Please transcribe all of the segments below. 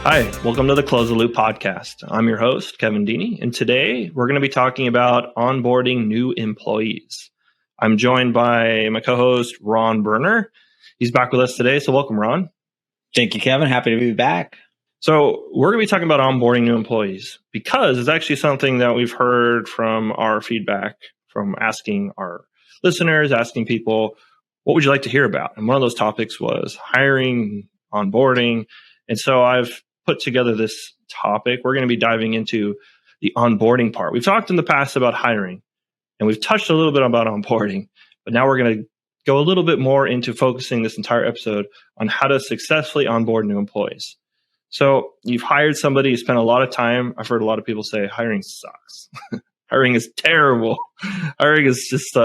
Hi, welcome to the Close the Loop podcast. I'm your host, Kevin Dieny, and today we're going to be talking about onboarding new employees. I'm joined by my co-host, Ronn Burner. He's back with us today, so welcome, Ron. Thank you, Kevin. Happy to be back. So we're going to be talking about onboarding new employees because it's actually something that we've heard from our feedback from asking our listeners, asking people, what would you like to hear about? And one of those topics was hiring, onboarding. And so I've put together this topic. We're going to be diving into the onboarding part. We've talked in the past about hiring, and we've touched a little bit about onboarding, but now we're going to go a little bit more into focusing this entire episode on how to successfully onboard new employees. So you've hired somebody, you spent a lot of time. I've heard a lot of people say hiring sucks. Hiring is terrible. Hiring is just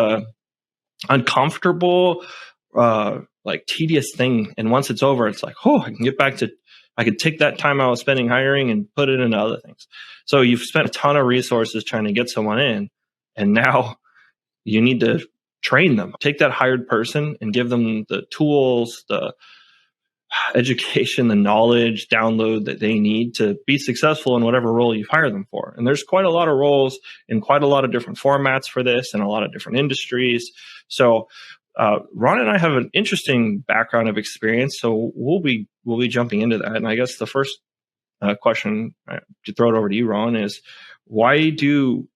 uncomfortable, like tedious thing. And once it's over, it's like, oh, I can take that time I was spending hiring and put it into other things. So you've spent a ton of resources trying to get someone in, and now you need to train them. Take that hired person and give them the tools, the education, the knowledge, download that they need to be successful in whatever role you've hired them for. And there's quite a lot of roles in quite a lot of different formats for this and a lot of different industries. So Ron and I have an interesting background of experience, so we'll be jumping into that. And I guess the first question to throw it over to you, Ron, is why do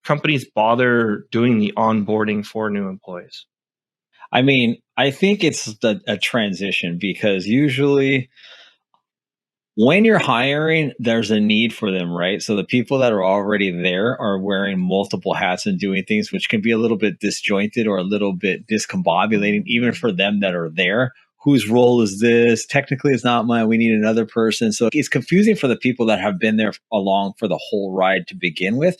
companies bother doing the onboarding for new employees? I mean, I think it's a transition because usually when you're hiring, there's a need for them, right? So the people that are already there are wearing multiple hats and doing things, which can be a little bit disjointed or a little bit discombobulating, even for them that are there. Whose role is this? Technically, it's not mine. We need another person. So it's confusing for the people that have been there along for the whole ride to begin with.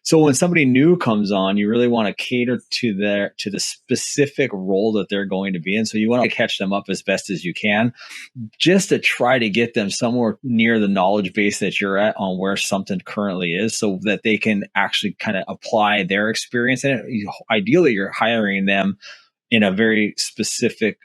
So when somebody new comes on, you really want to cater to the specific role that they're going to be in. So you want to catch them up as best as you can, just to try to get them somewhere near the knowledge base that you're at on where something currently is, so that they can actually kind of apply their experience in it. Ideally, you're hiring them in a very specific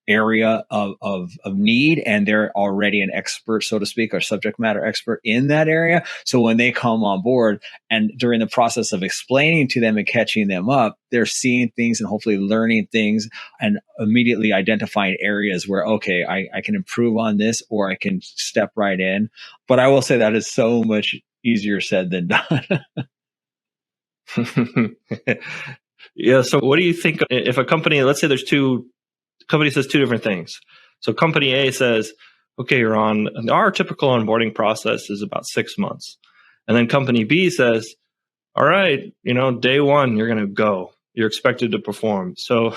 area of need, and they're already an expert, so to speak, or subject matter expert in that area. So when they come on board and during the process of explaining to them and catching them up, they're seeing things and hopefully learning things and immediately identifying areas where, okay, I can improve on this, or I can step right in. But I will say that is so much easier said than done. Yeah. So what do you think if a company, let's say company says two different things. So company A says, okay, Ron, our typical onboarding process is about 6 months. And then company B says, all right, day one, you're going to go. You're expected to perform. So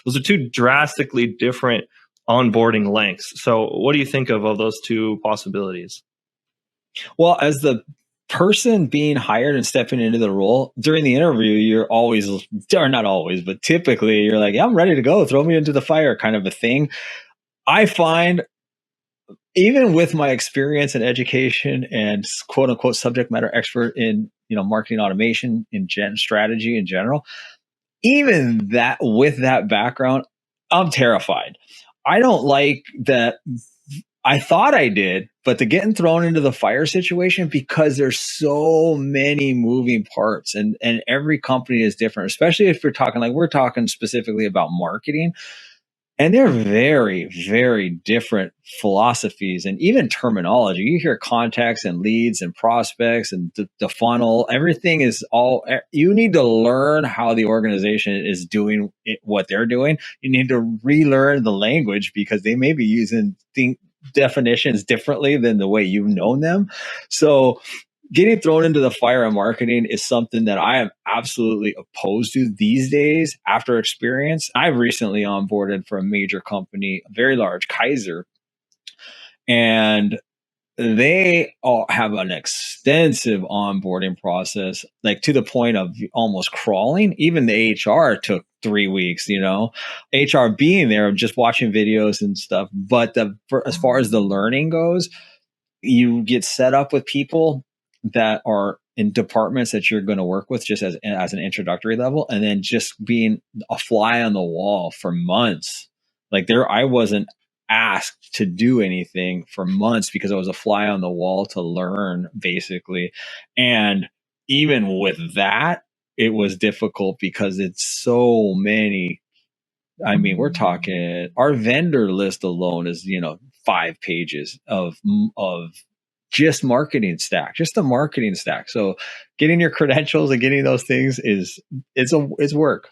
those are two drastically different onboarding lengths. So what do you think of those two possibilities? Well, as the person being hired and stepping into the role during the interview, you're always, or not always, but typically you're like, yeah, I'm ready to go. Throw me into the fire kind of a thing. I find even with my experience in education and quote unquote subject matter expert in, marketing automation in strategy in general, even that with that background, I'm terrified. I don't like that. I thought I did, but the getting thrown into the fire situation, because there's so many moving parts and every company is different, especially if we're talking specifically about marketing, and they're very, very different philosophies and even terminology. You hear contacts and leads and prospects and the funnel, everything is you need to learn how the organization is doing what they're doing. You need to relearn the language because they may be using definitions differently than the way you've known them. So getting thrown into the fire of marketing is something that I am absolutely opposed to these days after experience. I've recently onboarded for a major company, a very large, Kaiser, and they all have an extensive onboarding process, like to the point of almost crawling. Even the HR took 3 weeks, HR being there, just watching videos and stuff. But as far as the learning goes, you get set up with people that are in departments that you're going to work with just as an introductory level, and then just being a fly on the wall for months. Like I wasn't asked to do anything for months because I was a fly on the wall to learn, basically. And even with that, it was difficult because it's so many. I mean, we're talking, our vendor list alone is, 5 pages of just marketing stack, just the marketing stack. So getting your credentials and getting those things it's work.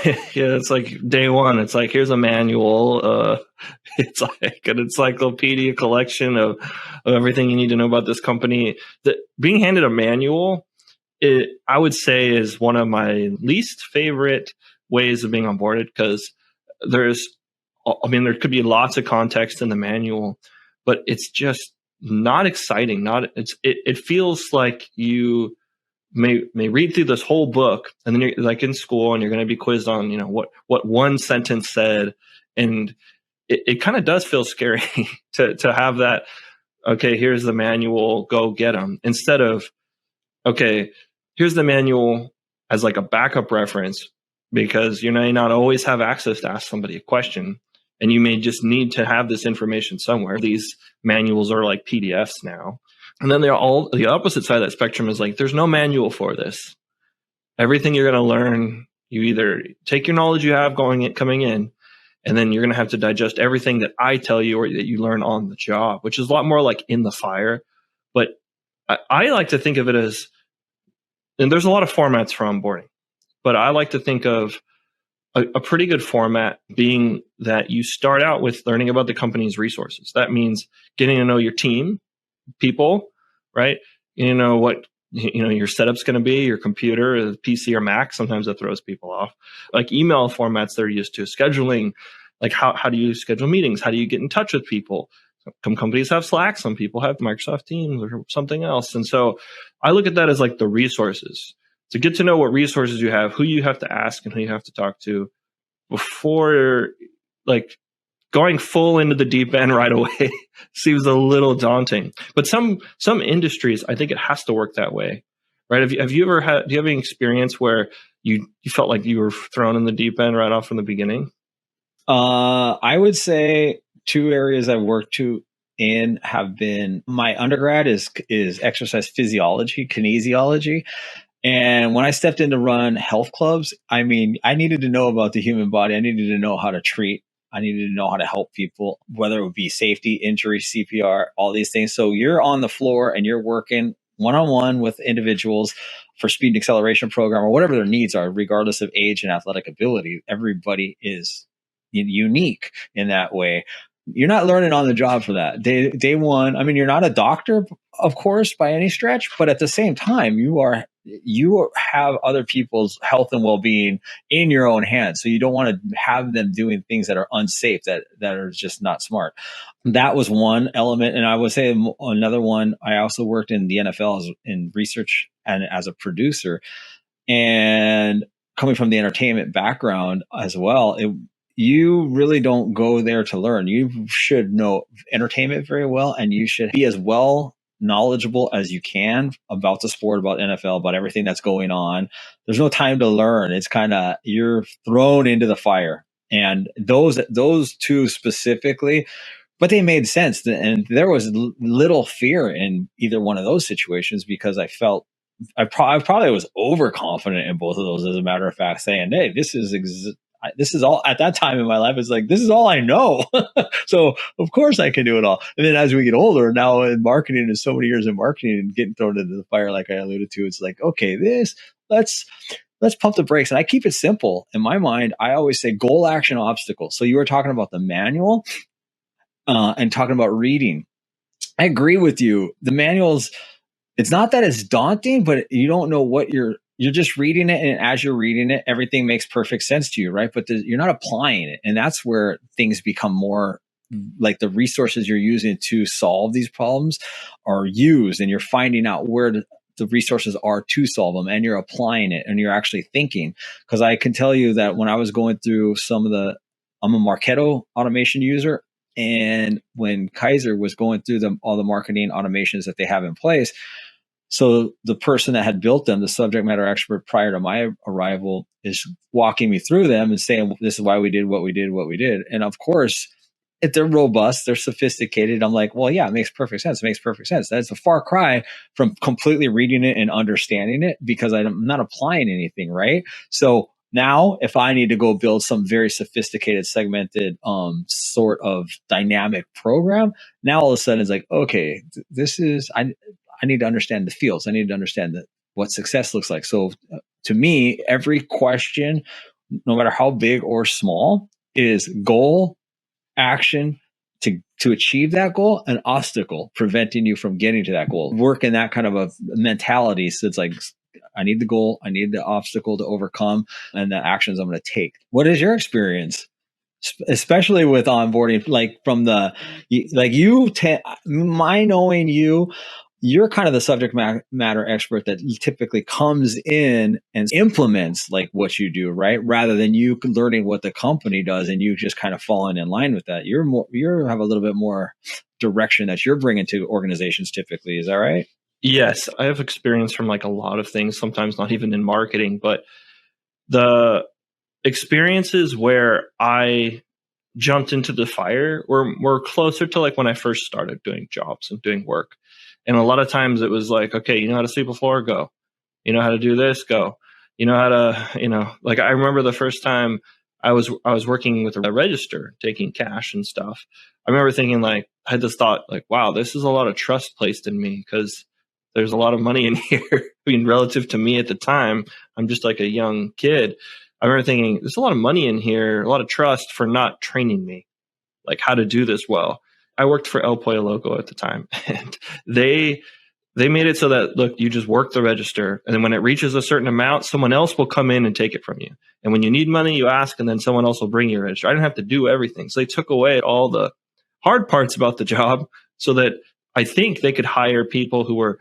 Yeah, it's like day one. It's like, here's a manual. It's like an encyclopedia collection of everything you need to know about this company. Being handed a manual, I would say, is one of my least favorite ways of being onboarded, because there could be lots of context in the manual, but it's just not exciting. It feels like you may read through this whole book, and then you're like in school and you're going to be quizzed on, what one sentence said. And it kind of does feel scary to have that. Okay, here's the manual, go get them. Instead of, okay, here's the manual as like a backup reference, because you may not always have access to ask somebody a question, and you may just need to have this information somewhere. These manuals are like PDFs now. And then they're all the opposite side of that spectrum is like, there's no manual for this. Everything you're going to learn, you either take your knowledge you have coming in, and then you're going to have to digest everything that I tell you or that you learn on the job, which is a lot more like in the fire. But I like to think of it as, and there's a lot of formats for onboarding, but I like to think of a pretty good format being that you start out with learning about the company's resources. That means getting to know your team, people, right? What your setup's going to be, your computer, PC or Mac. Sometimes that throws people off. Like email formats they're used to, scheduling, like how do you schedule meetings? How do you get in touch with people? Some companies have Slack, some people have Microsoft Teams or something else. And so I look at that as like the resources. To get to know what resources you have, who you have to ask and who you have to talk to before, like, going full into the deep end right away seems a little daunting. But some industries, I think it has to work that way, right? Do you have any experience where you felt like you were thrown in the deep end right off from the beginning? I would say 2 areas I've worked in have been, my undergrad is exercise physiology, kinesiology. And when I stepped in to run health clubs, I mean, I needed to know about the human body. I needed to know how to treat. I needed to know how to help people, whether it would be safety, injury, CPR, all these things. So you're on the floor and you're working one-on-one with individuals for speed and acceleration program or whatever their needs are, regardless of age and athletic ability. Everybody is unique in that way. You're not learning on the job for that. Day one, I mean, you're not a doctor, of course, by any stretch, but at the same time, you have other people's health and well-being in your own hands. So you don't want to have them doing things that are unsafe, that are just not smart. That was one element. And I would say another one, I also worked in the NFL in research and as a producer, and coming from the entertainment background as well, you really don't go there to learn. You should know entertainment very well, and you should be as well knowledgeable as you can about the sport, about NFL, about everything that's going on. There's no time to learn. It's kind of, you're thrown into the fire. And those 2 specifically, but they made sense. And there was little fear in either one of those situations, because I felt I probably was overconfident in both of those, as a matter of fact, saying, hey, this is all, at that time in my life, it's like, this is all I know. So of course I can do it all. And then as we get older now in marketing, and so many years in marketing and getting thrown into the fire, like I alluded to, it's like, okay, let's pump the brakes. And I keep it simple. In my mind, I always say goal, action, obstacle. So you were talking about the manual and talking about reading. I agree with you. The manuals, it's not that it's daunting, but you don't know what you're just reading it, and as you're reading it, everything makes perfect sense to you, right? But you're not applying it, and that's where things become more like the resources you're using to solve these problems are used, and you're finding out where the resources are to solve them, and you're applying it, and you're actually thinking. Because I can tell you that when I was going through I'm a Marketo automation user, and when Kaiser was going through all the marketing automations that they have in place, so the person that had built them, the subject matter expert prior to my arrival, is walking me through them and saying, this is why we did what we did. And of course, if they're robust, they're sophisticated. I'm like, well, yeah, it makes perfect sense. It makes perfect sense. That's a far cry from completely reading it and understanding it because I'm not applying anything, right? So now if I need to go build some very sophisticated, segmented sort of dynamic program, now all of a sudden it's like, okay, this is, I need to understand the fields. I need to understand what success looks like. So to me, every question, no matter how big or small, is goal, action to achieve that goal, an obstacle preventing you from getting to that goal. Work in that kind of a mentality. So it's like, I need the goal, I need the obstacle to overcome, and the actions I'm going to take. What is your experience, especially with onboarding? Like from the, like my knowing you, you're kind of the subject matter expert that typically comes in and implements like what you do, right? Rather than you learning what the company does and you just kind of falling in line with that. You have a little bit more direction that you're bringing to organizations typically. Is that right? Yes, I have experience from like a lot of things, sometimes not even in marketing, but the experiences where I jumped into the fire were closer to like when I first started doing jobs and doing work. And a lot of times it was like, okay, you know how to sweep a floor? Go. You know how to do this? Go. You know how to, like I remember the first time I was working with a register, taking cash and stuff. I remember thinking like, I had this thought like, wow, this is a lot of trust placed in me because there's a lot of money in here. I mean, relative to me at the time, I'm just like a young kid. I remember thinking, there's a lot of money in here, a lot of trust for not training me, like how to do this well. I worked for El Pollo Loco at the time, and they made it so that, look, you just work the register, and then when it reaches a certain amount, someone else will come in and take it from you. And when you need money, you ask, and then someone else will bring you a register. I didn't have to do everything. So they took away all the hard parts about the job so that I think they could hire people who were,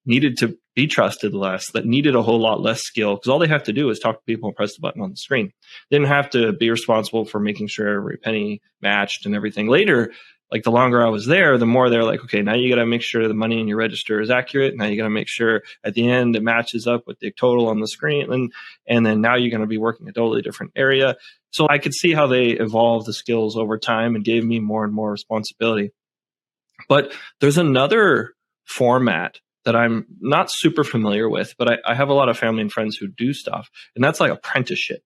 needed to be trusted less, that needed a whole lot less skill, because all they have to do is talk to people and press the button on the screen. They didn't have to be responsible for making sure every penny matched and everything. Later, like the longer I was there, the more they're like, okay, now you got to make sure the money in your register is accurate. Now you got to make sure at the end it matches up with the total on the screen. And then now you're going to be working a totally different area. So I could see how they evolved the skills over time and gave me more and more responsibility. But there's another format that I'm not super familiar with, but I have a lot of family and friends who do stuff, and that's like apprenticeship.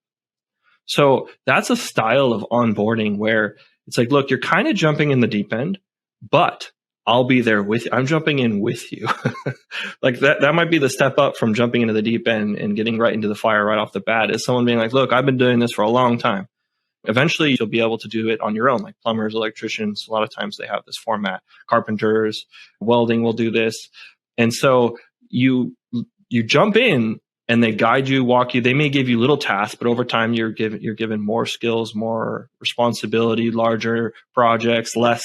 So that's a style of onboarding where it's like, look, you're kind of jumping in the deep end, but I'll be there with you. I'm jumping in with you. Like that might be the step up from jumping into the deep end and getting right into the fire right off the bat, is someone being like, look, I've been doing this for a long time. Eventually, you'll be able to do it on your own, like plumbers, electricians. A lot of times they have this format. Carpenters, welding will do this. And so you jump in and they guide you, walk you. They may give you little tasks, but over time you're given more skills, more responsibility, larger projects, less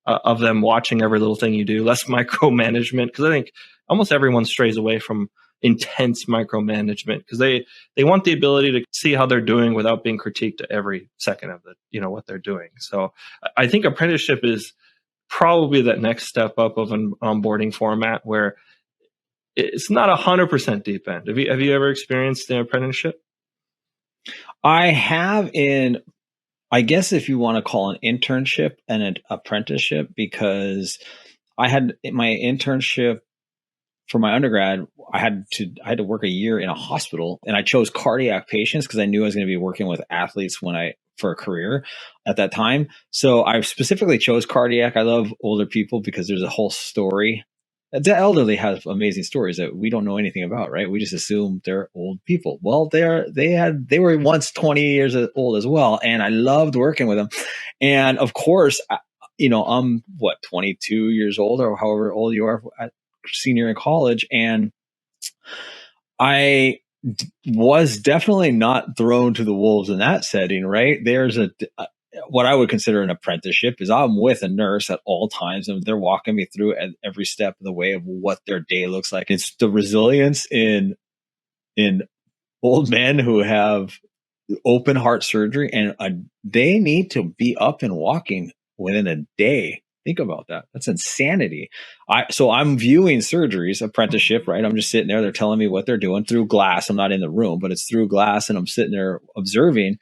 of them watching every little thing you do, less micromanagement. Because I think almost everyone strays away from intense micromanagement because they want the ability to see how they're doing without being critiqued every second of what they're doing. So I think apprenticeship is probably that next step up of an onboarding format where it's not 100% deep end. Have you ever experienced the apprenticeship? I have I guess if you want to call an internship and an apprenticeship, because I had my internship for my undergrad, I had to work a year in a hospital, and I chose cardiac patients because I knew I was going to be working with athletes for a career at that time. So I specifically chose cardiac. I love older people because there's a whole story. The elderly have amazing stories that we don't know anything about, right? We just assume they're old people. Well, they were once 20 years old as well, and I loved working with them. And of course, I'm 22 years old or however old you are, senior in college, and I was definitely not thrown to the wolves in that setting, right? There's what I would consider an apprenticeship is I'm with a nurse at all times, and they're walking me through at every step of the way of what their day looks like. It's the resilience in old men who have open heart surgery, and they need to be up and walking within a day. Think about that. That's insanity. So I'm viewing surgeries, apprenticeship, right? I'm just sitting there. They're telling me what they're doing through glass. I'm not in the room, but it's through glass, and I'm sitting there observing.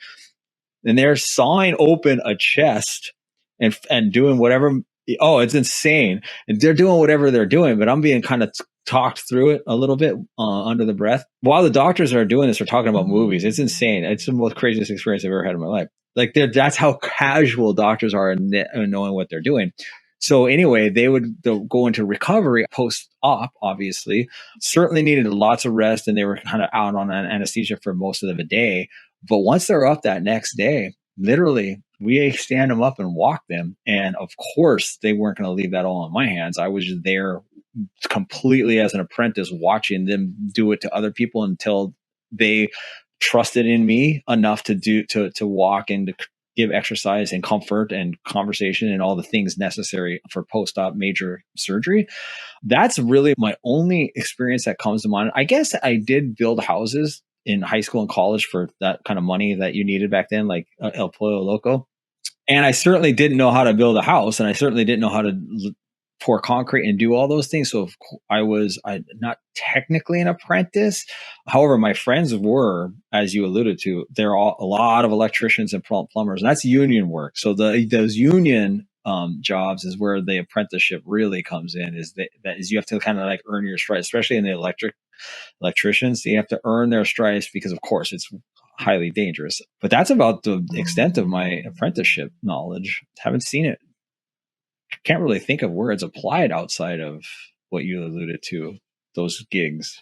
And they're sawing open a chest and doing whatever. Oh, it's insane. And they're doing whatever they're doing, but I'm being kind of talked through it a little bit under the breath. While the doctors are doing this, we're talking about movies. It's insane. It's the most craziest experience I've ever had in my life. Like that's how casual doctors are in knowing what they're doing. So anyway, they'll go into recovery post-op, obviously. Certainly needed lots of rest, and they were kind of out on anesthesia for most of the day. But once they're up that next day, literally, we stand them up and walk them. And of course, they weren't going to leave that all in my hands. I was just there completely as an apprentice, watching them do it to other people until they trusted in me enough to walk and to give exercise and comfort and conversation and all the things necessary for post-op major surgery. That's really my only experience that comes to mind. I guess I did build houses in high school and college for that kind of money that you needed back then, like El Pollo Loco. And I certainly didn't know how to build a house, and I certainly didn't know how to pour concrete and do all those things. So I was not technically an apprentice. However, my friends were, as you alluded to, they're all a lot of electricians and plumbers, and that's union work. So those union jobs is where the apprenticeship really comes in. That is you have to kind of like earn your stripes, especially in the electricians. You have to earn their stripes because, of course, it's highly dangerous. But that's about the extent of my apprenticeship knowledge. Haven't seen it. Can't really think of where it's applied outside of what you alluded to, those gigs.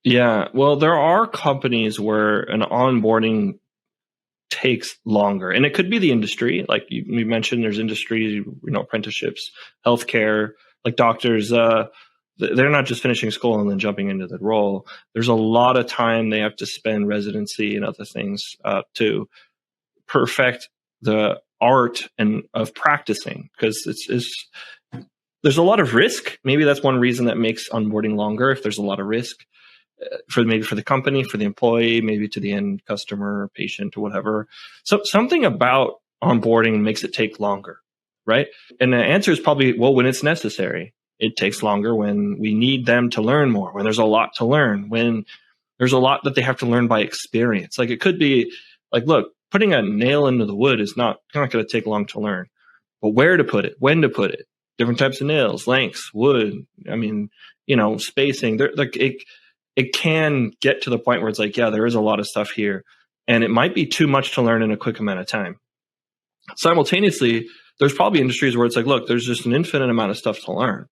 Yeah, well, there are companies where an onboarding takes longer, and it could be the industry. Like you mentioned, there's industry, apprenticeships, healthcare, like doctors. They're not just finishing school and then jumping into the role. There's a lot of time they have to spend residency and other things to perfect the art and of practicing, because there's a lot of risk. Maybe that's one reason that makes onboarding longer. If there's a lot of risk for the company, for the employee, maybe to the end customer, patient, or whatever. So something about onboarding makes it take longer, right? And the answer is probably, well, when it's necessary. It takes longer when we need them to learn more, when there's a lot to learn, when there's a lot that they have to learn by experience. Like it could be like, look, putting a nail into the wood is not going to take long to learn, but where to put it, when to put it, different types of nails, lengths, wood. I mean, spacing. It can get to the point where it's like, yeah, there is a lot of stuff here, and it might be too much to learn in a quick amount of time. Simultaneously, there's probably industries where it's like, look, there's just an infinite amount of stuff to learn.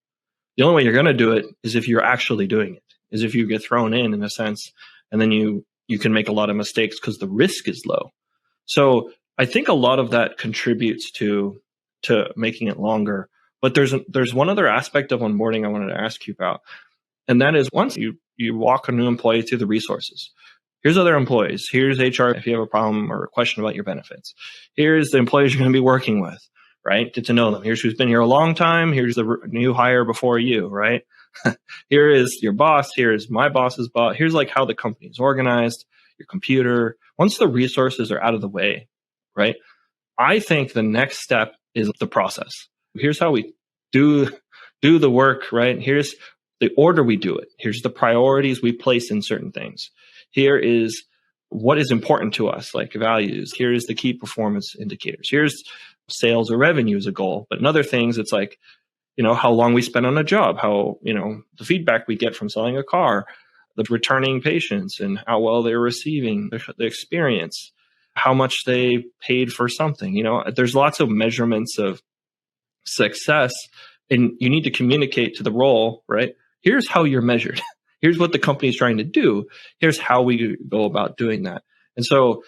The only way you're going to do it is if you're actually doing it, is if you get thrown in a sense, and then you can make a lot of mistakes because the risk is low. So I think a lot of that contributes to making it longer. But there's one other aspect of onboarding I wanted to ask you about, and that is once you walk a new employee through the resources. Here's other employees. Here's HR if you have a problem or a question about your benefits. Here's the employees you're going to be working with. Right? Get to know them. Here's who's been here a long time. Here's the new hire before you, right? Here is your boss. Here is my boss's boss. Here's like how the company is organized, your computer. Once the resources are out of the way, right? I think the next step is the process. Here's how we do the work, right? Here's the order we do it. Here's the priorities we place in certain things. Here is what is important to us, like values. Here is the key performance indicators. Here's sales or revenue as a goal. But in other things, it's like, how long we spend on a job, how, the feedback we get from selling a car, the returning patients and how well they're receiving the experience, how much they paid for something. There's lots of measurements of success, and you need to communicate to the role, right? Here's how you're measured. Here's what the company is trying to do. Here's how we go about doing that. And so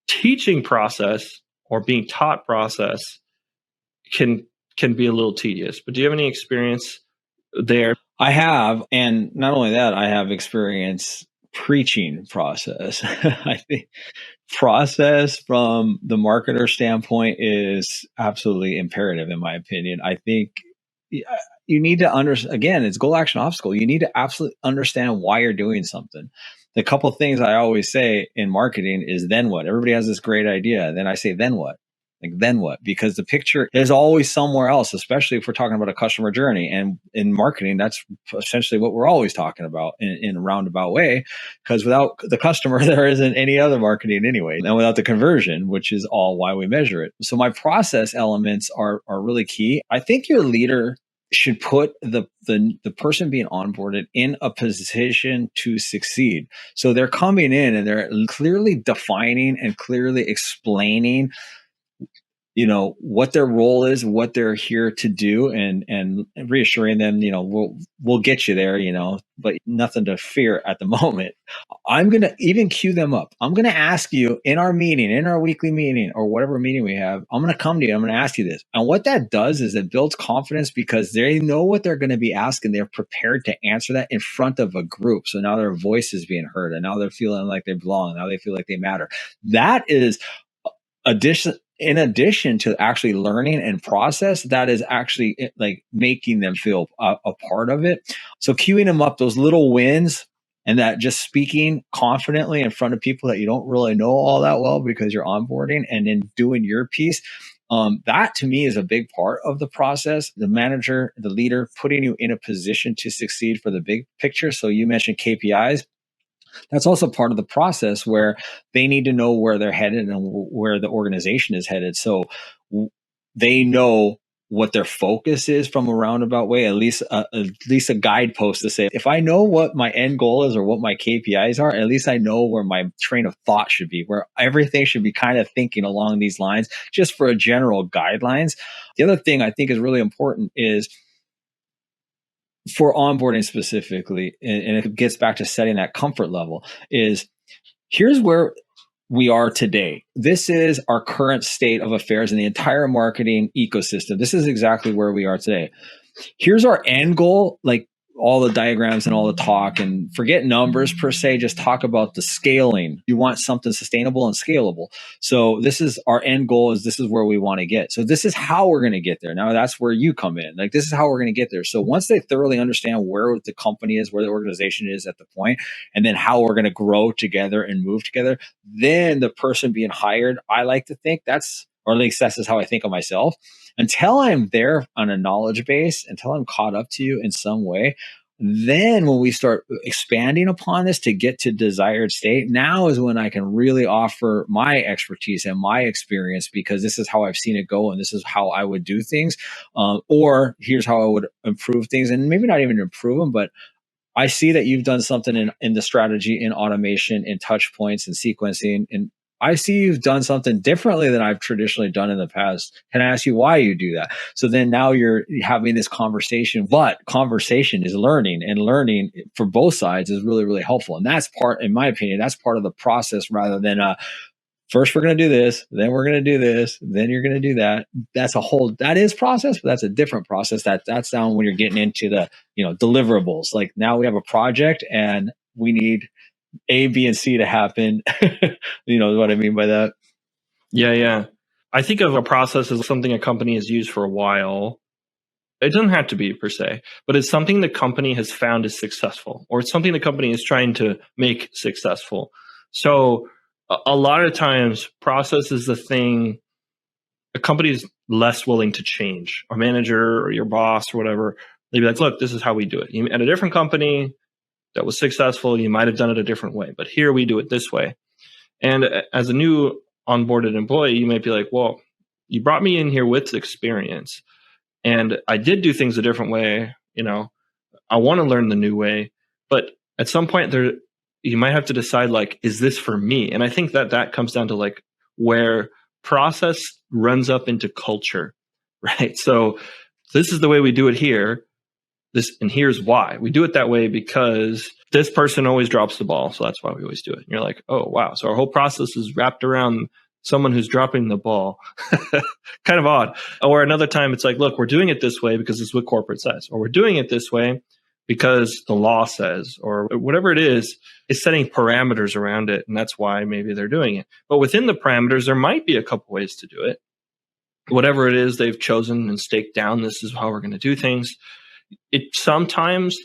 teaching process or being taught process can be a little tedious. But do you have any experience there? I have. And not only that, I have experience preaching process. I think process from the marketer standpoint is absolutely imperative, in my opinion. I think you need to understand, again, it's goal, action, obstacle. You need to absolutely understand why you're doing something. The couple of things I always say in marketing is then what? Everybody has this great idea. Then I say, then what? Like, then what? Because the picture is always somewhere else, especially if we're talking about a customer journey. And in marketing, that's essentially what we're always talking about in a roundabout way, because without the customer, there isn't any other marketing anyway. And without the conversion, which is all why we measure it. So my process elements are really key. I think your leader should put the person being onboarded in a position to succeed. So they're coming in and they're clearly defining and clearly explaining, what their role is, what they're here to do, and reassuring them, we'll get you there, but nothing to fear at the moment. I'm going to even cue them up. I'm going to ask you in our meeting, in our weekly meeting or whatever meeting we have, I'm going to come to you. I'm going to ask you this. And what that does is it builds confidence because they know what they're going to be asking. They're prepared to answer that in front of a group. So now their voice is being heard and now they're feeling like they belong. Now they feel like they matter. That is in addition to actually learning and process, that is actually like making them feel a part of it. So queuing them up, those little wins, and that just speaking confidently in front of people that you don't really know all that well because you're onboarding, and then doing your piece. That to me is a big part of the process. The manager, the leader, putting you in a position to succeed for the big picture. So you mentioned KPIs. That's also part of the process where they need to know where they're headed and where the organization is headed. So they know what their focus is from a roundabout way, at least a guidepost to say, if I know what my end goal is or what my KPIs are, at least I know where my train of thought should be, where everything should be kind of thinking along these lines, just for a general guidelines. The other thing I think is really important is, for onboarding specifically, and it gets back to setting that comfort level, is here's where we are today. This is our current state of affairs in the entire marketing ecosystem. This is exactly where we are today. Here's our end goal, like all the diagrams and all the talk, and forget numbers per se, just talk about the scaling. You want something sustainable and scalable. So this is our end goal, is this is where we want to get. So this is how we're going to get there. Now that's where you come in. Like, this is how we're going to get there. So once they thoroughly understand where the company is, where the organization is at the point, and then how we're going to grow together and move together, then the person being hired, I like to think that's, or at least this is how I think of myself. Until I'm there on a knowledge base, until I'm caught up to you in some way, then when we start expanding upon this to get to desired state, now is when I can really offer my expertise and my experience, because this is how I've seen it go and this is how I would do things. Or here's how I would improve things, and maybe not even improve them, but I see that you've done something in the strategy, in automation, in touch points and sequencing, and I see you've done something differently than I've traditionally done in the past. Can I ask you why you do that? So then now you're having this conversation, but conversation is learning, and learning for both sides is really, really helpful. And that's part, in my opinion, that's part of the process, rather than first we're going to do this, then we're going to do this, then you're going to do that. That is process, but that's a different process. That's down when you're getting into the, deliverables. Like, now we have a project and we need A, B, and C to happen. You know what I mean by that? Yeah. I think of a process as something a company has used for a while. It doesn't have to be per se, but it's something the company has found is successful, or it's something the company is trying to make successful. So a lot of times, process is the thing a company is less willing to change. Our manager or your boss or whatever, they'd be like, look, this is how we do it. At a different company that was successful, you might have done it a different way, but here we do it this way. And as a new onboarded employee, you might be like, well, you brought me in here with experience, and I did do things a different way. I want to learn the new way, but at some point you might have to decide, like, is this for me? And I think that comes down to like where process runs up into culture, right? So this is the way we do it here. And here's why we do it that way, because this person always drops the ball. So that's why we always do it. And you're like, oh, wow. So our whole process is wrapped around someone who's dropping the ball. Kind of odd. Or another time it's like, look, we're doing it this way because it's what corporate says, or we're doing it this way because the law says, or whatever it is setting parameters around it. And that's why maybe they're doing it. But within the parameters, there might be a couple ways to do it. Whatever it is they've chosen and staked down, this is how we're going to do things. It sometimes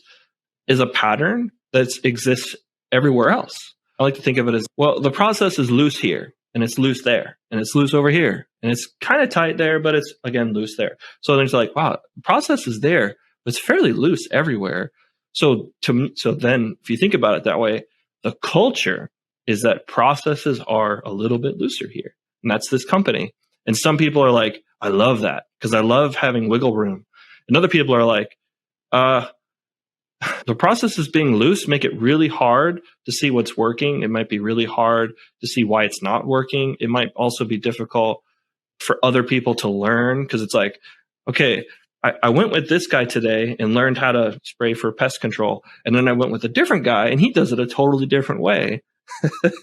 is a pattern that exists everywhere else. I like to think of it as, well, the process is loose here. and it's loose there, and it's loose over here, and it's kind of tight there, but it's again loose there. So then it's like, wow, the process is there, but it's fairly loose everywhere. So then if you think about it that way, the culture is that processes are a little bit looser here, and that's this company. And some people are like, I love that because I love having wiggle room, and other people are like, the processes being loose make it really hard to see what's working. It might be really hard to see why it's not working. It might also be difficult for other people to learn because it's like, okay, I went with this guy today and learned how to spray for pest control. And then I went with a different guy and he does it a totally different way. It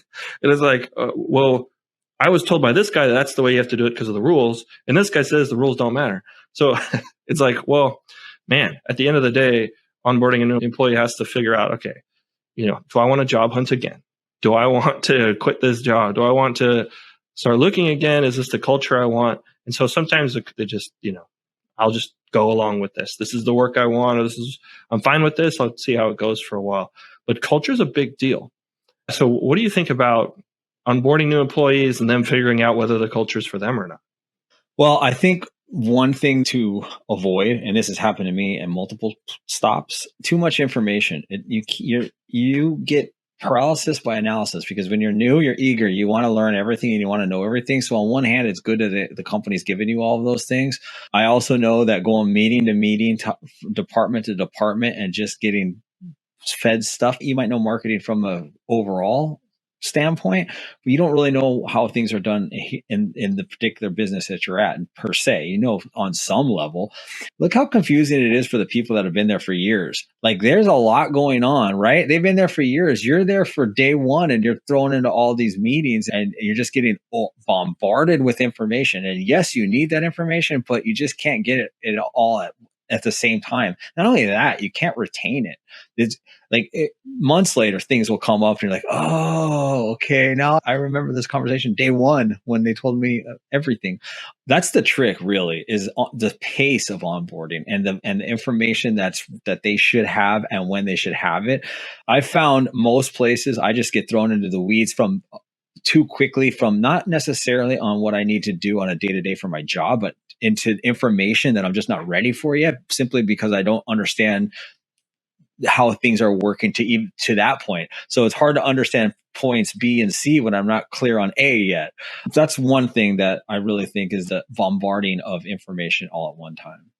is like, well, I was told by this guy that that's the way you have to do it because of the rules. And this guy says the rules don't matter. So it's like, well, man, at the end of the day, onboarding a new employee has to figure out, okay, do I want to job hunt again? Do I want to quit this job? Do I want to start looking again? Is this the culture I want? And so sometimes they just, I'll just go along with this. This is the work I want, or I'm fine with this. I'll see how it goes for a while. But culture is a big deal. So what do you think about onboarding new employees and then figuring out whether the culture is for them or not? Well, I think one thing to avoid, and this has happened to me in multiple stops, too much information. You get paralysis by analysis because when you're new, you're eager. You want to learn everything and you want to know everything. So on one hand, it's good that the company's giving you all of those things. I also know that going meeting to meeting, department to department, and just getting fed stuff, you might know marketing from a overall standpoint, but you don't really know how things are done in the particular business that you're at per se. On some level, look how confusing it is for the people that have been there for years. Like there's a lot going on, right? They've been there for years. You're there for day one and you're thrown into all these meetings and you're just getting bombarded with information. And yes, you need that information, but you just can't get it all at the same time. Not only that, you can't retain it. It's like months later, things will come up and you're like, oh, okay. Now I remember this conversation day one when they told me everything. That's the trick really, is the pace of onboarding and the information that they should have and when they should have it. I found most places I just get thrown into the weeds from too quickly, from not necessarily on what I need to do on a day-to-day for my job, but into information that I'm just not ready for yet, simply because I don't understand how things are working to that point. So it's hard to understand points B and C when I'm not clear on A yet. That's one thing that I really think is the bombarding of information all at one time.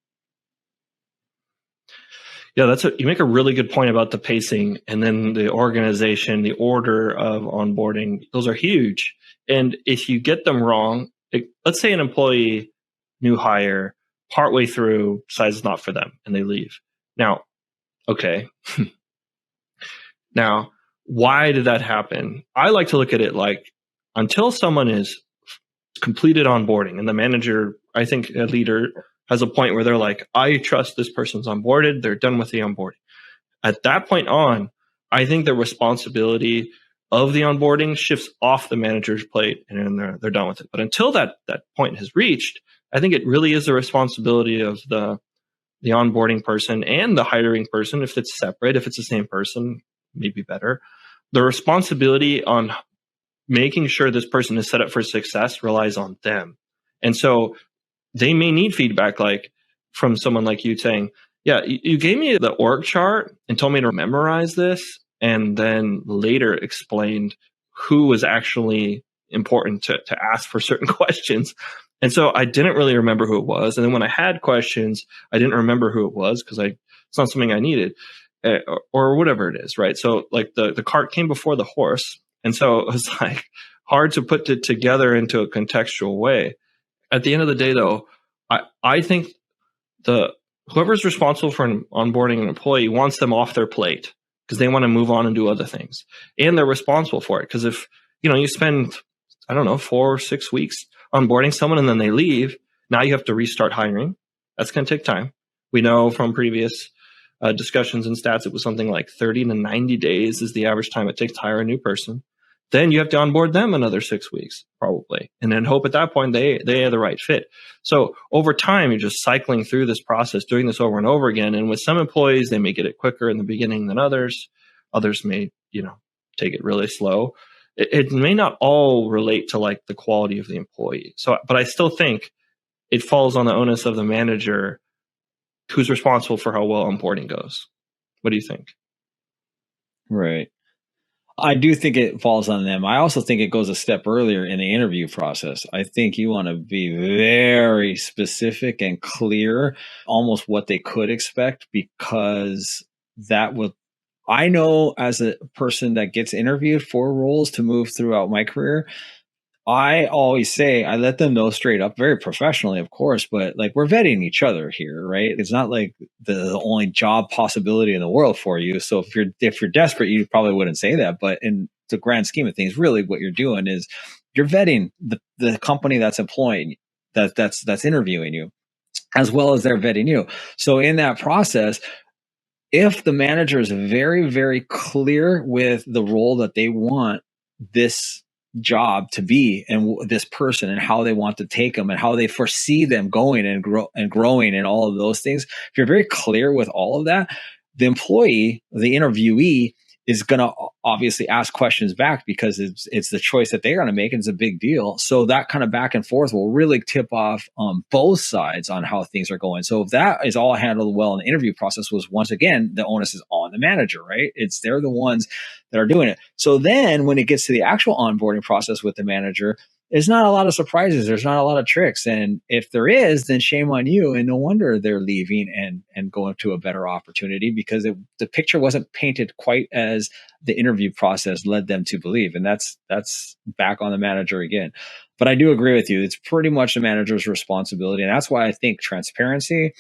Yeah, you make a really good point about the pacing and then the organization, the order of onboarding. Those are huge. And if you get them wrong, let's say an employee, new hire, partway through decides it's not for them and they leave. Now, okay. Now, why did that happen? I like to look at it like until someone is completed onboarding and the manager, I think a leader has a point where they're like, I trust this person's onboarded. They're done with the onboarding. At that point on, I think the responsibility of the onboarding shifts off the manager's plate and they're done with it. But until that point has reached, I think it really is the responsibility of the onboarding person and the hiring person. If it's separate, if it's the same person, maybe better. The responsibility on making sure this person is set up for success relies on them. And so they may need feedback like from someone like you saying, yeah, you gave me the org chart and told me to memorize this, and then later explained who was actually important to ask for certain questions. And so I didn't really remember who it was. And then when I had questions, I didn't remember who it was because it's not something I needed or whatever it is, right? So like the cart came before the horse. And so it was like hard to put it together into a contextual way. At the end of the day, though, I think whoever's responsible for onboarding an employee wants them off their plate because they want to move on and do other things. And they're responsible for it. Because if you spend, 4 or 6 weeks onboarding someone and then they leave, now you have to restart hiring. That's going to take time. We know from previous discussions and stats, it was something like 30 to 90 days is the average time it takes to hire a new person. Then you have to onboard them another 6 weeks, probably, and then hope at that point they are the right fit. So over time, you're just cycling through this process, doing this over and over again. And with some employees, they may get it quicker in the beginning than others. Others may, take it really slow. it may not all relate to like the quality of the employee. So, but I still think it falls on the onus of the manager who's responsible for how well onboarding goes. What do you think? Right. I do think it falls on them. I also think it goes a step earlier in the interview process. I think you want to be very specific and clear, almost what they could expect, because that will, I know as a person that gets interviewed for roles to move throughout my career, I always say, I let them know straight up, very professionally, of course, but like we're vetting each other here, right? It's not like the only job possibility in the world for you. So if you're desperate, you probably wouldn't say that. But in the grand scheme of things, really what you're doing is you're vetting the company that's employing that's interviewing you, as well as they're vetting you. So in that process, if the manager is very, very clear with the role that they want this job to be and this person and how they want to take them and how they foresee them going and growing and all of those things, if you're very clear with all of that, the employee, the interviewee, is going to obviously ask questions back because it's the choice that they're going to make, and it's a big deal. So that kind of back and forth will really tip off both sides on how things are going. So if that is all handled well in the interview process, was once again, the onus is on the manager, right? They're the ones that are doing it. So then when it gets to the actual onboarding process with the manager, there's not a lot of surprises. There's not a lot of tricks. And if there is, then shame on you. And no wonder they're leaving and going to a better opportunity, because the picture wasn't painted quite as the interview process led them to believe. And that's back on the manager again. But I do agree with you. It's pretty much the manager's responsibility. And that's why I think transparency,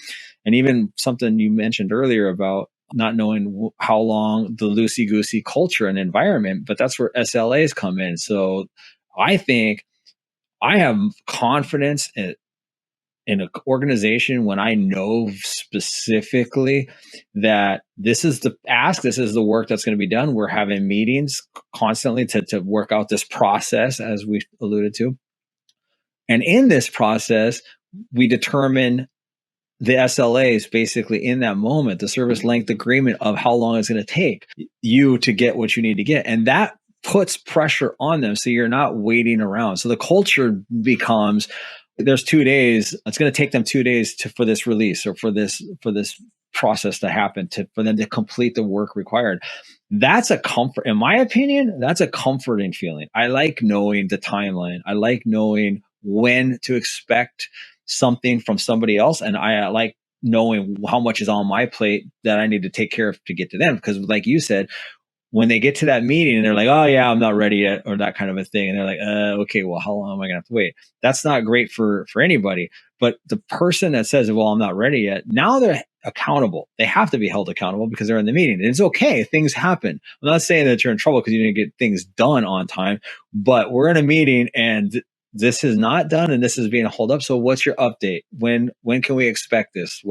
and even something you mentioned earlier about not knowing how long, the loosey-goosey culture and environment, but that's where SLAs come in. So I think I have confidence in an organization when I know specifically that this is the ask, this is the work that's going to be done. We're having meetings constantly to work out this process, as we alluded to. And in this process, we determine the SLAs basically in that moment, the service length agreement of how long it's going to take you to get what you need to get. And that puts pressure on them. So you're not waiting around. So the culture becomes, there's 2 days. It's going to take them 2 days for this release or for this process to happen, for them to complete the work required. That's a comfort, in my opinion. That's a comforting feeling. I like knowing the timeline. I like knowing when to expect something from somebody else, and I like knowing how much is on my plate that I need to take care of to get to them. Because, like you said, when they get to that meeting and they're like, "Oh yeah, I'm not ready yet," or that kind of a thing, and they're like, "Okay, well, how long am I gonna have to wait?" That's not great for anybody. But the person that says, "Well, I'm not ready yet," now they're accountable. They have to be held accountable because they're in the meeting. And it's okay. Things happen. I'm not saying that you're in trouble because you didn't get things done on time, but we're in a meeting and this is not done and this is being held up. So what's your update? When can we expect this?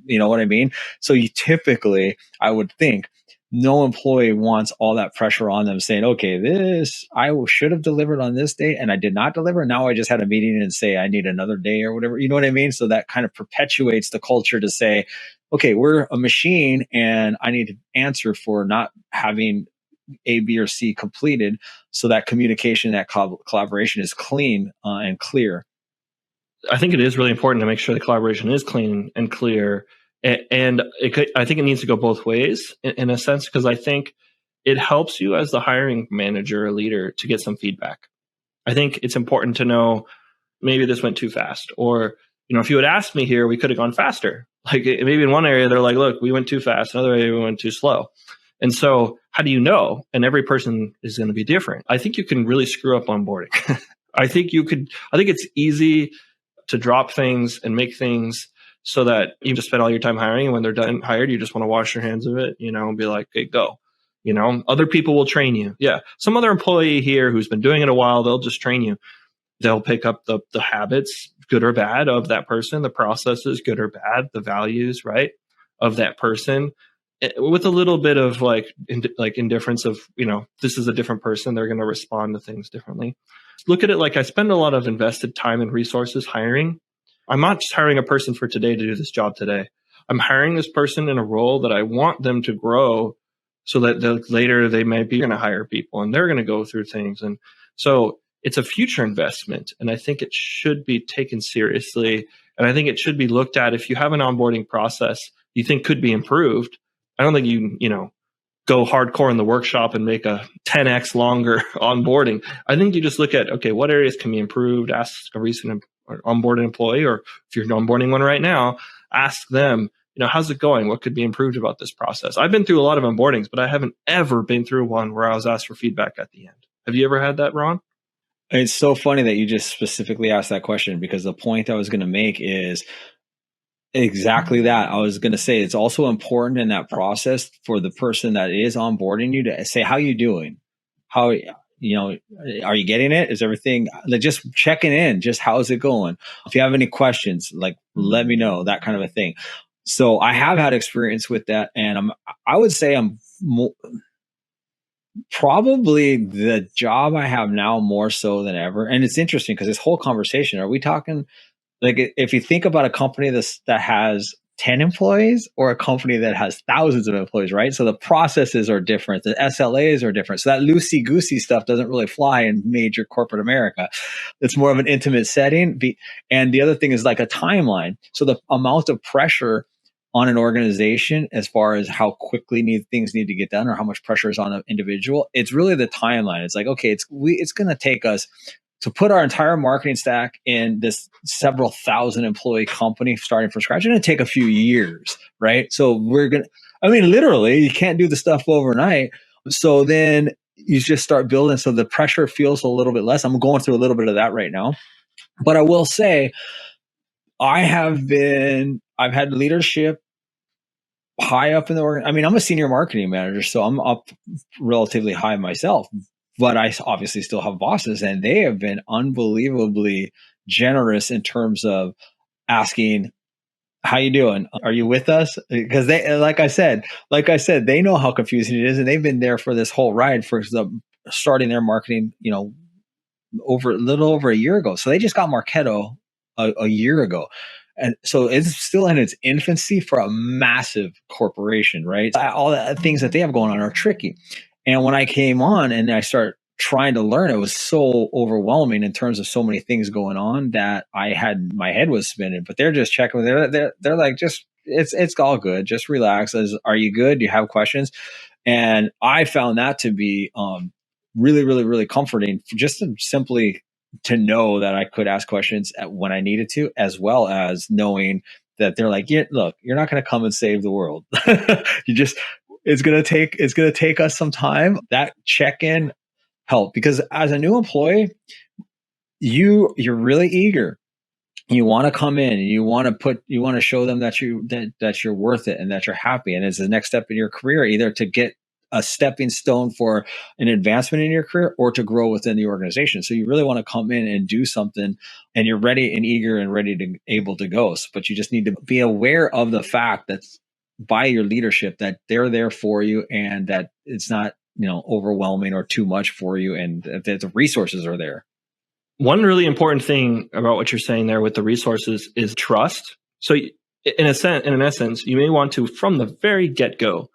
You know what I mean? So you typically, I would think, no employee wants all that pressure on them saying, okay, I should have delivered on this date and I did not deliver. Now I just had a meeting and say I need another day or whatever. You know what I mean? So that kind of perpetuates the culture to say, okay, we're a machine and I need to answer for not having A, B, or C completed. So that communication, that collaboration is clean and clear. I think it is really important to make sure the collaboration is clean and clear. And I think it needs to go both ways in a sense, because I think it helps you as the hiring manager or leader to get some feedback. I think it's important to know maybe this went too fast, or, if you had asked me here, we could have gone faster. Like maybe in one area, they're like, look, we went too fast. Another area, we went too slow. And so how do you know? And every person is going to be different. I think you can really screw up onboarding. I think it's easy to drop things and make things so that you just spend all your time hiring. And when they're done hired, you just want to wash your hands of it, and be like, okay, go. Other people will train you. Yeah. Some other employee here who's been doing it a while, they'll just train you. They'll pick up the habits, good or bad, of that person, the processes, good or bad, the values, right, of that person, with a little bit of indifference of, this is a different person. They're going to respond to things differently. Look at it like I spend a lot of invested time and resources hiring. I'm not just hiring a person for today to do this job today. I'm hiring this person in a role that I want them to grow so that later they might be going to hire people and they're going to go through things. And so it's a future investment. And I think it should be taken seriously. And I think it should be looked at. If you have an onboarding process you think could be improved, I don't think you know, go hardcore in the workshop and make a 10x longer onboarding. I think you just look at, okay, what areas can be improved? Ask a recent onboarded employee, or if you're onboarding one right now, ask them, you know, how's it going? What could be improved about this process? I've been through a lot of onboardings, but I haven't ever been through one where I was asked for feedback at the end. Have you ever had that, Ronn? It's so funny that you just specifically asked that question, because the point I was going to make is exactly that. I was going to say it's also important in that process for the person that is onboarding you to say, how you doing? How, you know, are you getting it? Is everything, like, just checking in, just how's it going? If you have any questions, like, let me know, that kind of a thing. So I have had experience with that. And I would say I'm probably the job I have now more so than ever. And it's interesting because this whole conversation, are we talking, like, if you think about a company that has 10 employees or a company that has thousands of employees, right? So the processes are different. The SLAs are different. So that loosey-goosey stuff doesn't really fly in major corporate America. It's more of an intimate setting. And the other thing is like a timeline. So the amount of pressure on an organization as far as how quickly things need to get done, or how much pressure is on an individual, it's really the timeline. It's like, okay, it's going to take us to put our entire marketing stack in this several thousand employee company starting from scratch. It's going to take a few years, right? So literally, you can't do the stuff overnight. So then you just start building. So the pressure feels a little bit less. I'm going through a little bit of that right now. But I will say, I've had leadership high up in the org. I mean, I'm a senior marketing manager, so I'm up relatively high myself, but I obviously still have bosses, and they have been unbelievably generous in terms of asking, how you doing? Are you with us? Because they, like I said, they know how confusing it is, and they've been there for this whole ride for starting their marketing, you know, a little over a year ago. So they just got Marketo a year ago. And so it's still in its infancy for a massive corporation, right? All the things that they have going on are tricky. And when I came on and I started trying to learn, it was so overwhelming in terms of so many things going on that my head was spinning. But they're just checking. They're like, just it's all good. Just relax. Are you good? Do you have questions? And I found that to be really, really, really comforting, just simply to know that I could ask questions when I needed to, as well as knowing that they're like, yeah, look, you're not going to come and save the world. It's going to take us some time. That check-in help, because as a new employee, you're really eager. You want to come in and you want to show them that you're worth it and that you're happy. And it's the next step in your career, either to get a stepping stone for an advancement in your career or to grow within the organization. So you really want to come in and do something, and you're ready and eager and ready to able to go. But you just need to be aware of the fact that by your leadership that they're there for you, and that it's not, you know, overwhelming or too much for you, and that the resources are there. One really important thing about what you're saying there with the resources is trust. So in essence, you may want to, from the very get-go,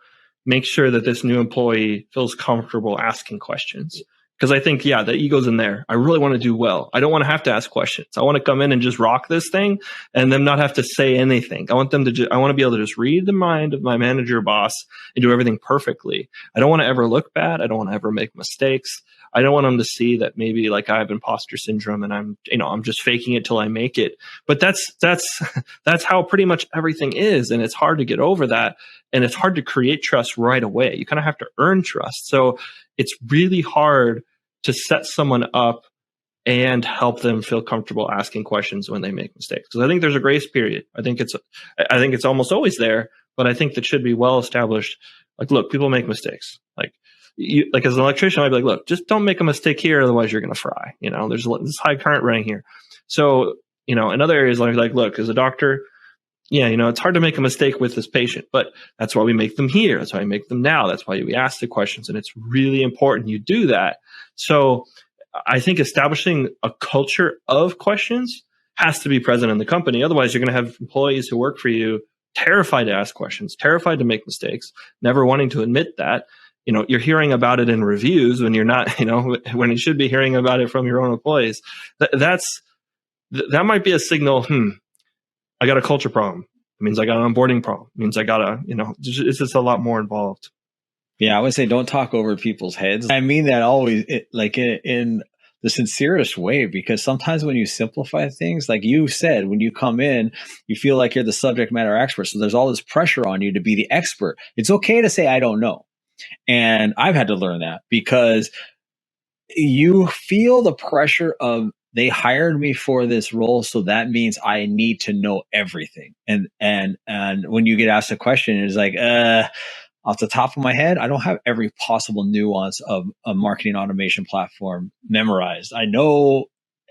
make sure that this new employee feels comfortable asking questions. Because I think, yeah, the ego's in there. I really want to do well. I don't want to have to ask questions. I want to come in and just rock this thing and them not have to say anything. I want I want to be able to just read the mind of my manager or boss and do everything perfectly. I don't want to ever look bad. I don't want to ever make mistakes. I don't want them to see that maybe like I have imposter syndrome and I'm just faking it till I make it. But that's how pretty much everything is. And it's hard to get over that. And it's hard to create trust right away. You kind of have to earn trust. So it's really hard to set someone up and help them feel comfortable asking questions when they make mistakes. Because I think there's a grace period. I think it's almost always there, but I think that should be well established. Like, look, people make mistakes. Like as an electrician, I'd be like, look, just don't make a mistake here, otherwise you're going to fry. You know, there's this high current running here. So, you know, in other areas, like, look, as a doctor, yeah, you know, it's hard to make a mistake with this patient, but that's why we make them here. That's why we make them now. That's why we ask the questions. And it's really important you do that. So I think establishing a culture of questions has to be present in the company. Otherwise, you're going to have employees who work for you terrified to ask questions, terrified to make mistakes, never wanting to admit that. you're hearing about it in reviews when you're not, when you should be hearing about it from your own employees. That might be a signal. I got a culture problem. It means I got an onboarding problem. It means I got it's just a lot more involved. Yeah, I would say don't talk over people's heads. I mean that always, in the sincerest way, because sometimes when you simplify things, like you said, when you come in, you feel like you're the subject matter expert. So there's all this pressure on you to be the expert. It's okay to say, I don't know. And I've had to learn that, because you feel the pressure of, they hired me for this role, so that means I need to know everything. And when you get asked a question, it's like, off the top of my head, I don't have every possible nuance of a marketing automation platform memorized. I know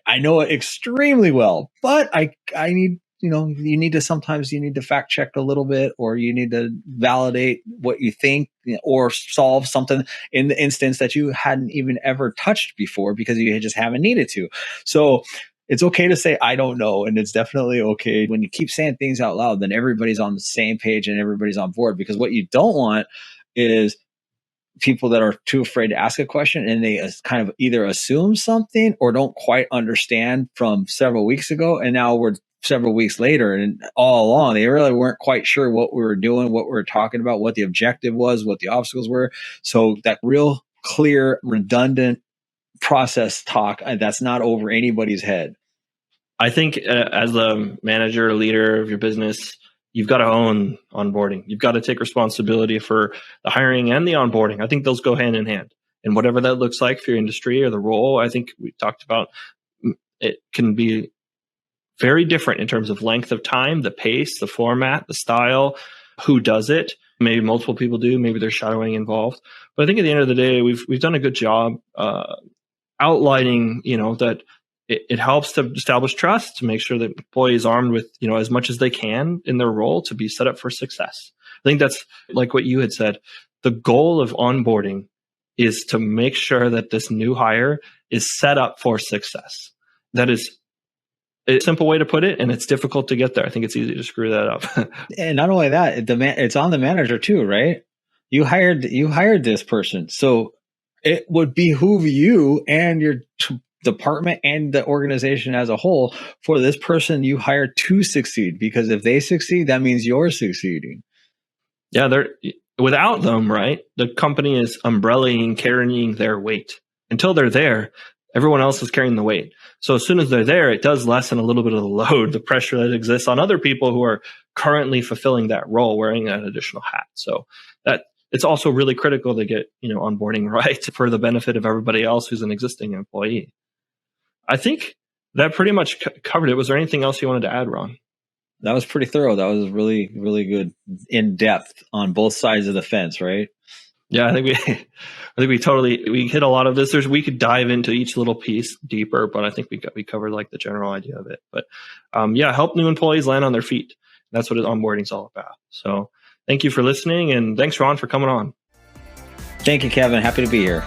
it extremely well, but I need, you need to fact check a little bit, or you need to validate what you think, or solve something in the instance that you hadn't even ever touched before because you just haven't needed to. So it's okay to say, I don't know. And it's definitely okay when you keep saying things out loud, then everybody's on the same page and everybody's on board. Because what you don't want is people that are too afraid to ask a question, and they kind of either assume something or don't quite understand from several weeks ago. And now we're several weeks later, and all along, they really weren't quite sure what we were doing, what we were talking about, what the objective was, what the obstacles were. So that real clear, redundant process talk, that's not over anybody's head. I think as the manager or leader of your business, you've got to own onboarding. You've got to take responsibility for the hiring and the onboarding. I think those go hand in hand. And whatever that looks like for your industry or the role, I think we talked about, it can be very different in terms of length of time, the pace, the format, the style, who does it. Maybe multiple people do, maybe there's shadowing involved. But I think at the end of the day, we've done a good job outlining, that it helps to establish trust, to make sure that employees are armed with, as much as they can in their role to be set up for success. I think that's like what you had said. The goal of onboarding is to make sure that this new hire is set up for success. That is a simple way to put it, and it's difficult to get there. I think it's easy to screw that up. And not only that, it's on the manager too, right? You hired this person, so it would behoove you and your department and the organization as a whole for this person you hired to succeed, because if they succeed, that means you're succeeding. Yeah, without them, right? The company is umbrellaing, carrying their weight. Until they're there, everyone else is carrying the weight. So as soon as they're there, it does lessen a little bit of the load, the pressure that exists on other people who are currently fulfilling that role, wearing that additional hat. So that it's also really critical to get, onboarding right for the benefit of everybody else who's an existing employee. I think that pretty much covered it. Was there anything else you wanted to add, Ron? That was pretty thorough. That was really, really good, in depth on both sides of the fence, right? Yeah, I think we hit a lot of this. We could dive into each little piece deeper, but I think we covered like the general idea of it. But help new employees land on their feet. That's what onboarding is all about. So thank you for listening, and thanks, Ron, for coming on. Thank you, Kevin. Happy to be here.